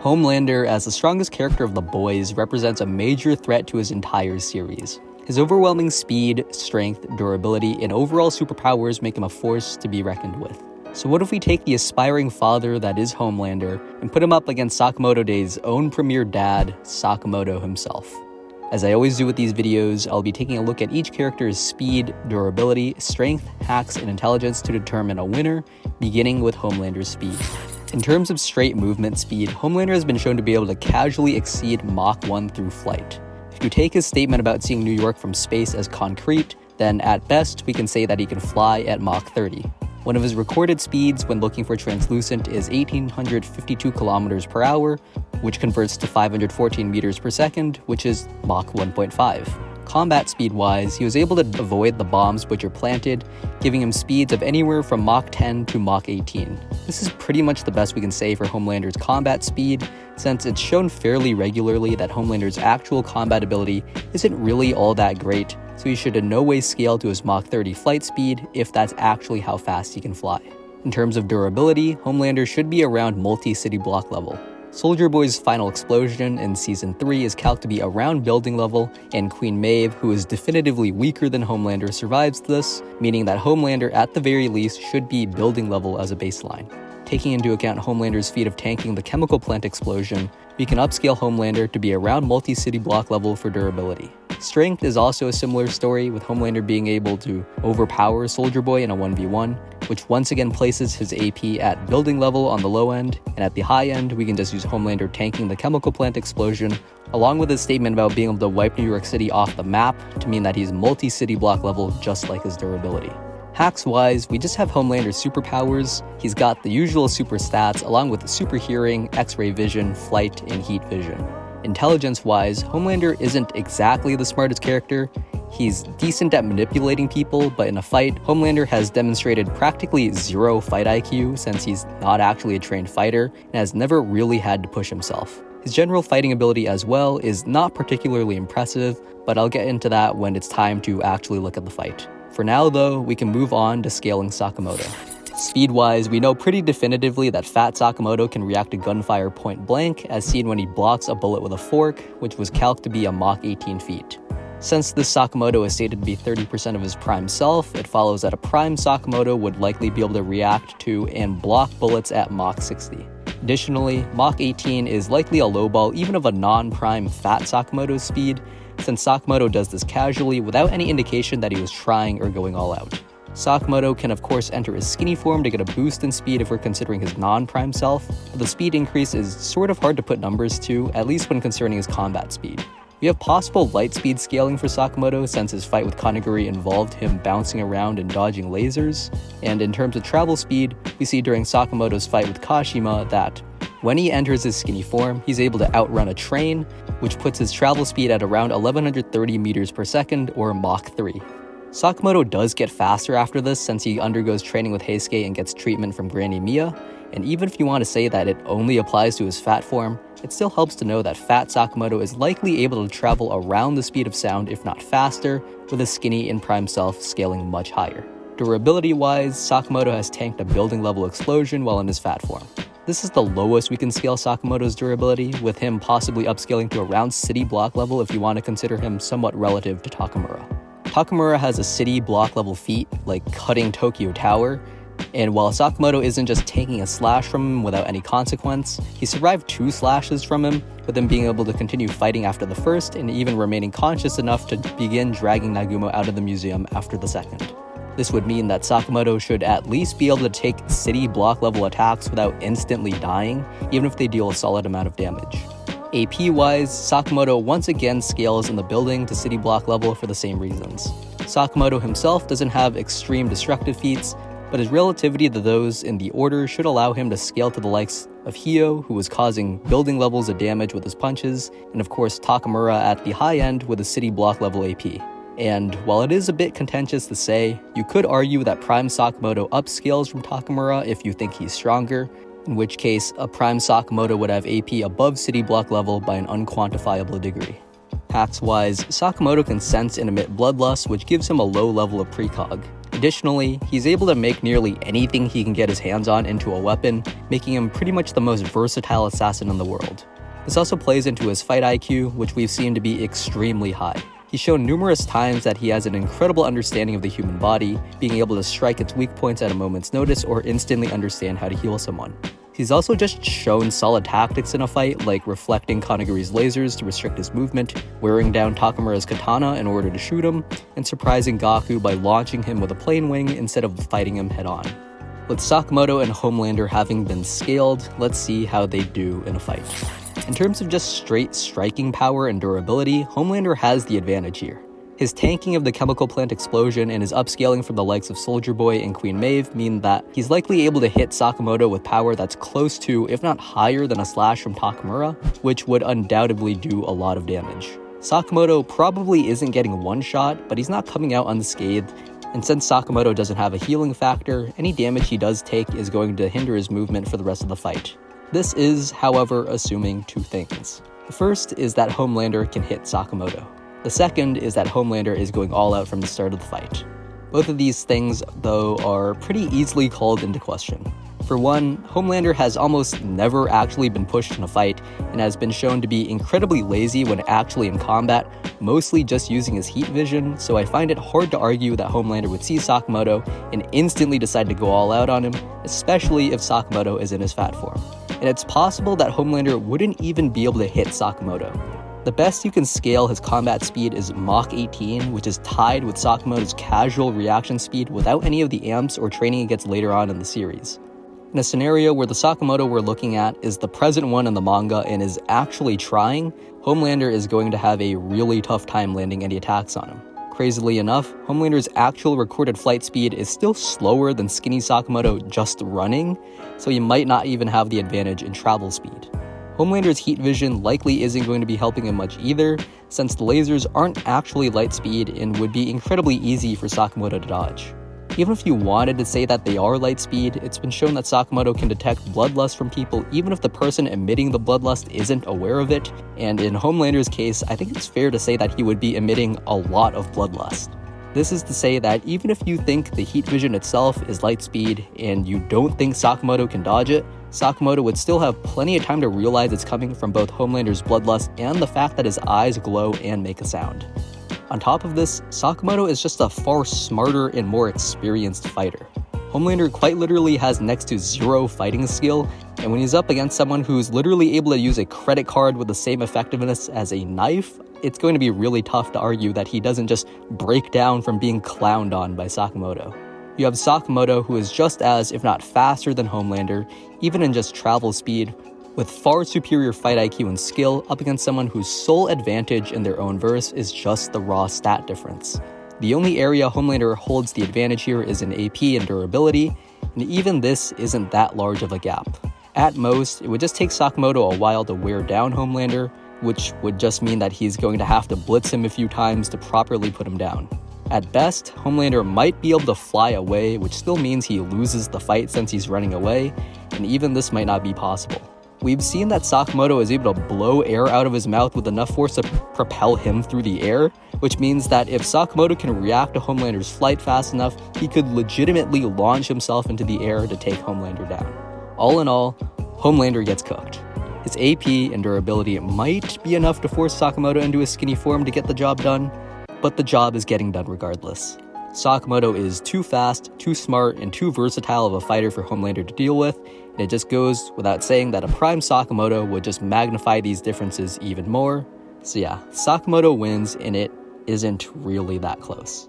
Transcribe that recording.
Homelander, as the strongest character of the boys, represents a major threat to his entire series. His overwhelming speed, strength, durability, and overall superpowers make him a force to be reckoned with. So what if we take the aspiring father that is Homelander and put him up against Sakamoto Days' own premier dad, Sakamoto himself? As I always do with these videos, I'll be taking a look at each character's speed, durability, strength, hacks, and intelligence to determine a winner, beginning with Homelander's speed. In terms of straight movement speed, Homelander has been shown to be able to casually exceed Mach 1 through flight. If you take his statement about seeing New York from space as concrete, then at best we can say that he can fly at Mach 30. One of his recorded speeds when looking for translucent is 1,852 kilometers per hour, which converts to 514 meters per second, which is Mach 1.5. Combat speed-wise, he was able to avoid the bombs which are planted, giving him speeds of anywhere from Mach 10 to Mach 18. This is pretty much the best we can say for Homelander's combat speed, since it's shown fairly regularly that Homelander's actual combat ability isn't really all that great, so he should in no way scale to his Mach 30 flight speed if that's actually how fast he can fly. In terms of durability, Homelander should be around multi-city block level. Soldier Boy's final explosion in Season 3 is calculated to be around building level, and Queen Maeve, who is definitively weaker than Homelander, survives this, meaning that Homelander at the very least should be building level as a baseline. Taking into account Homelander's feat of tanking the chemical plant explosion, we can upscale Homelander to be around multi-city block level for durability. Strength is also a similar story, with Homelander being able to overpower Soldier Boy in a 1v1, which once again places his AP at building level on the low end, and at the high end, we can just use Homelander tanking the chemical plant explosion, along with his statement about being able to wipe New York City off the map to mean that he's multi-city block level just like his durability. Hacks-wise, we just have Homelander's superpowers. He's got the usual super stats, along with super hearing, X-ray vision, flight, and heat vision. Intelligence-wise, Homelander isn't exactly the smartest character. He's decent at manipulating people, but in a fight, Homelander has demonstrated practically zero fight IQ since he's not actually a trained fighter and has never really had to push himself. His general fighting ability as well is not particularly impressive, but I'll get into that when it's time to actually look at the fight. For now though, we can move on to scaling Sakamoto. Speed-wise, we know pretty definitively that Fat Sakamoto can react to gunfire point blank, as seen when he blocks a bullet with a fork, which was calculated to be a Mach 18 feat. Since this Sakamoto is stated to be 30% of his prime self, it follows that a prime Sakamoto would likely be able to react to and block bullets at Mach 60. Additionally, Mach 18 is likely a lowball even of a non-prime Fat Sakamoto's speed, since Sakamoto does this casually without any indication that he was trying or going all out. Sakamoto can of course enter his skinny form to get a boost in speed if we're considering his non-prime self, but the speed increase is sort of hard to put numbers to, at least when concerning his combat speed. We have possible light speed scaling for Sakamoto since his fight with Kanaguri involved him bouncing around and dodging lasers, and in terms of travel speed, we see during Sakamoto's fight with Kashima that when he enters his skinny form, he's able to outrun a train, which puts his travel speed at around 1130 meters per second or Mach 3. Sakamoto does get faster after this since he undergoes training with Heisuke and gets treatment from Granny Mia, and even if you want to say that it only applies to his fat form, it still helps to know that Fat Sakamoto is likely able to travel around the speed of sound if not faster, with his skinny and prime self scaling much higher. Durability-wise, Sakamoto has tanked a building level explosion while in his fat form. This is the lowest we can scale Sakamoto's durability, with him possibly upscaling to around city block level if you want to consider him somewhat relative to Takamura. Takamura has a city block level feat, like cutting Tokyo Tower, and while Sakamoto isn't just taking a slash from him without any consequence, he survived 2 slashes from him, with him being able to continue fighting after the first and even remaining conscious enough to begin dragging Nagumo out of the museum after the second. This would mean that Sakamoto should at least be able to take city block level attacks without instantly dying, even if they deal a solid amount of damage. AP-wise, Sakamoto once again scales in the building to city block level for the same reasons. Sakamoto himself doesn't have extreme destructive feats, but his relativity to those in the order should allow him to scale to the likes of Hio, who was causing building levels of damage with his punches, and of course Takamura at the high end with a city block level AP. And while it is a bit contentious to say, you could argue that Prime Sakamoto upscales from Takamura if you think he's stronger, in which case a Prime Sakamoto would have AP above city block level by an unquantifiable degree. Hacks-wise, Sakamoto can sense and emit bloodlust, which gives him a low level of precog. Additionally, he's able to make nearly anything he can get his hands on into a weapon, making him pretty much the most versatile assassin in the world. This also plays into his fight IQ, which we've seen to be extremely high. He's shown numerous times that he has an incredible understanding of the human body, being able to strike its weak points at a moment's notice or instantly understand how to heal someone. He's also just shown solid tactics in a fight, like reflecting Kanaguri's lasers to restrict his movement, wearing down Takamura's katana in order to shoot him, and surprising Gaku by launching him with a plane wing instead of fighting him head-on. With Sakamoto and Homelander having been scaled, let's see how they do in a fight. In terms of just straight striking power and durability, Homelander has the advantage here. His tanking of the chemical plant explosion and his upscaling from the likes of Soldier Boy and Queen Maeve mean that he's likely able to hit Sakamoto with power that's close to, if not higher than a slash from Takamura, which would undoubtedly do a lot of damage. Sakamoto probably isn't getting one shot, but he's not coming out unscathed, and since Sakamoto doesn't have a healing factor, any damage he does take is going to hinder his movement for the rest of the fight. This is, however, assuming two things. The first is that Homelander can hit Sakamoto. The second is that Homelander is going all out from the start of the fight. Both of these things, though, are pretty easily called into question. For one, Homelander has almost never actually been pushed in a fight and has been shown to be incredibly lazy when actually in combat, mostly just using his heat vision, so I find it hard to argue that Homelander would see Sakamoto and instantly decide to go all out on him, especially if Sakamoto is in his fat form. And it's possible that Homelander wouldn't even be able to hit Sakamoto. The best you can scale his combat speed is Mach 18, which is tied with Sakamoto's casual reaction speed without any of the amps or training he gets later on in the series. In a scenario where the Sakamoto we're looking at is the present one in the manga and is actually trying, Homelander is going to have a really tough time landing any attacks on him. Crazily enough, Homelander's actual recorded flight speed is still slower than skinny Sakamoto just running, so he might not even have the advantage in travel speed. Homelander's heat vision likely isn't going to be helping him much either, since the lasers aren't actually light speed and would be incredibly easy for Sakamoto to dodge. Even if you wanted to say that they are light speed, it's been shown that Sakamoto can detect bloodlust from people even if the person emitting the bloodlust isn't aware of it, and in Homelander's case, I think it's fair to say that he would be emitting a lot of bloodlust. This is to say that even if you think the heat vision itself is light speed and you don't think Sakamoto can dodge it, Sakamoto would still have plenty of time to realize it's coming from both Homelander's bloodlust and the fact that his eyes glow and make a sound. On top of this, Sakamoto is just a far smarter and more experienced fighter. Homelander quite literally has next to zero fighting skill, and when he's up against someone who's literally able to use a credit card with the same effectiveness as a knife, it's going to be really tough to argue that he doesn't just break down from being clowned on by Sakamoto. You have Sakamoto, who is just as, if not faster than Homelander, even in just travel speed, with far superior fight IQ and skill up against someone whose sole advantage in their own verse is just the raw stat difference. The only area Homelander holds the advantage here is in AP and durability, and even this isn't that large of a gap. At most, it would just take Sakamoto a while to wear down Homelander, which would just mean that he's going to have to blitz him a few times to properly put him down. At best, Homelander might be able to fly away, which still means he loses the fight since he's running away, and even this might not be possible. We've seen that Sakamoto is able to blow air out of his mouth with enough force to propel him through the air, which means that if Sakamoto can react to Homelander's flight fast enough, he could legitimately launch himself into the air to take Homelander down. All in all, Homelander gets cooked. His AP and durability might be enough to force Sakamoto into his skinny form to get the job done, but the job is getting done regardless. Sakamoto is too fast, too smart, and too versatile of a fighter for Homelander to deal with, and it just goes without saying that a prime Sakamoto would just magnify these differences even more. So yeah, Sakamoto wins, and it isn't really that close.